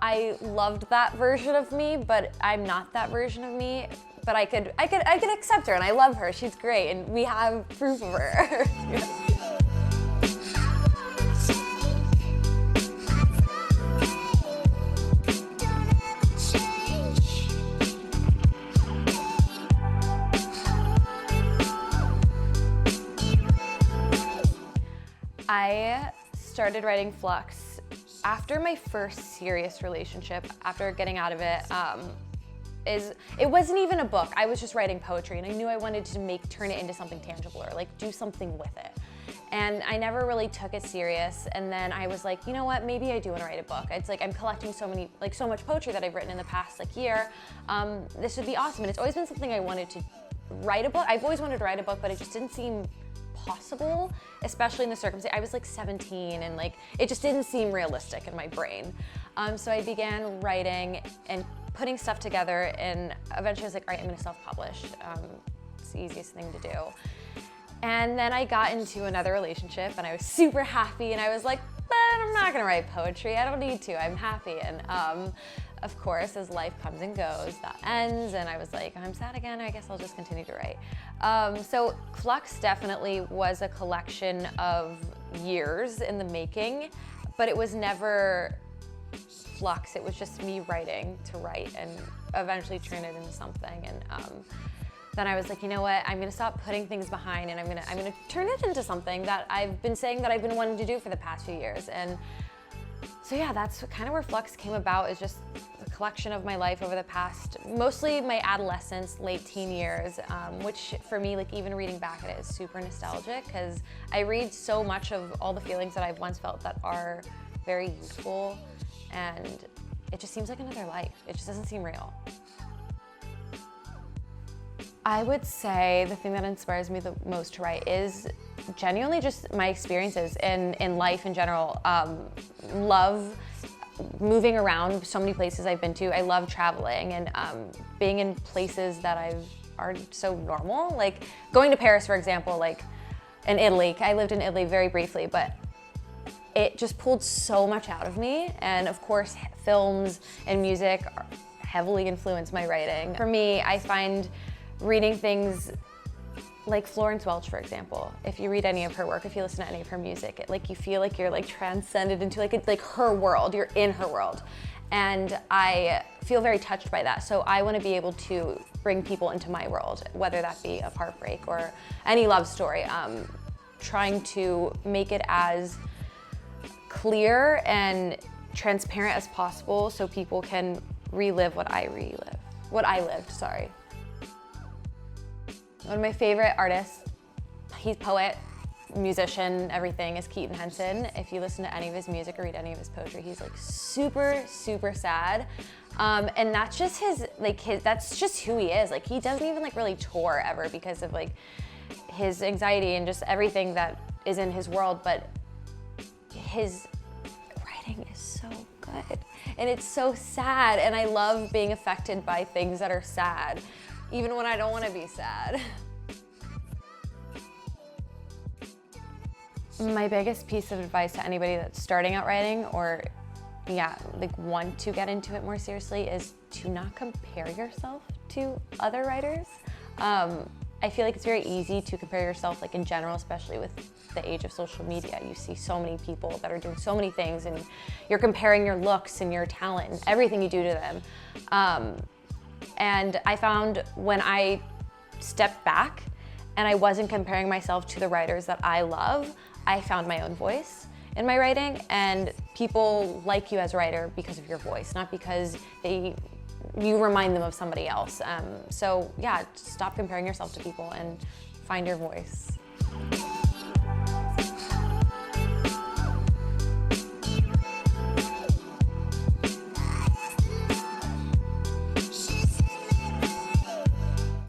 I loved that version of me, but I'm not that version of me. But I could accept her, and I love her. She's great, and we have proof of her. I started writing Flux after my first serious relationship, after getting out of it. It wasn't even a book. I was just writing poetry, and I knew I wanted to turn it into something tangible, or like do something with it. And I never really took it serious. And then I was like, you know what? Maybe I do want to write a book. It's like I'm collecting so much poetry that I've written in the past year. This would be awesome. And it's always been something I wanted to write a book. I've always wanted to write a book, but it just didn't seem possible, especially in the circumstance. I was like 17, and it just didn't seem realistic in my brain. So I began writing and putting stuff together, and eventually I was like, all right, I'm gonna self-publish. It's the easiest thing to do. And then I got into another relationship, and I was super happy, and I was like, but I'm not gonna write poetry. I don't need to, I'm happy. And of course, as life comes and goes, that ends, and I was like, I'm sad again, I guess I'll just continue to write. So Flux definitely was a collection of years in the making, but it was never Flux. It was just me writing to write and eventually turn it into something. And then I was like, you know what, I'm gonna stop putting things behind, and I'm gonna turn it into something that I've been saying that I've been wanting to do for the past few years. And so yeah, that's kind of where Flux came about, is just a collection of my life over the past, mostly my adolescence, late teen years, which for me, even reading back at it is super nostalgic, because I read so much of all the feelings that I've once felt that are very youthful, and it just seems like another life. It just doesn't seem real. I would say the thing that inspires me the most to write is genuinely just my experiences in life in general. Love moving around so many places I've been to. I love traveling and being in places that are so normal. Like going to Paris, for example, in Italy. I lived in Italy very briefly, but it just pulled so much out of me. And of course, films and music heavily influence my writing. For me, I find reading things like Florence Welch, for example. If you read any of her work, if you listen to any of her music, you feel like you're transcended into her world. You're in her world. And I feel very touched by that. So I want to be able to bring people into my world, whether that be of heartbreak or any love story. Trying to make it as clear and transparent as possible so people can relive what I lived, sorry. One of my favorite artists, he's poet, musician, everything, is Keaton Henson. If you listen to any of his music or read any of his poetry, he's super, super sad. And that's just that's just who he is. He doesn't even really tour ever because of his anxiety and just everything that is in his world, but his writing is so good. And it's so sad, and I love being affected by things that are sad, even when I don't want to be sad. My biggest piece of advice to anybody that's starting out writing or want to get into it more seriously is to not compare yourself to other writers. I feel like it's very easy to compare yourself in general, especially with the age of social media. You see so many people that are doing so many things, and you're comparing your looks and your talent and everything you do to them. And I found when I stepped back and I wasn't comparing myself to the writers that I love, I found my own voice in my writing, and people like you as a writer because of your voice, not because you remind them of somebody else. So yeah, stop comparing yourself to people and find your voice.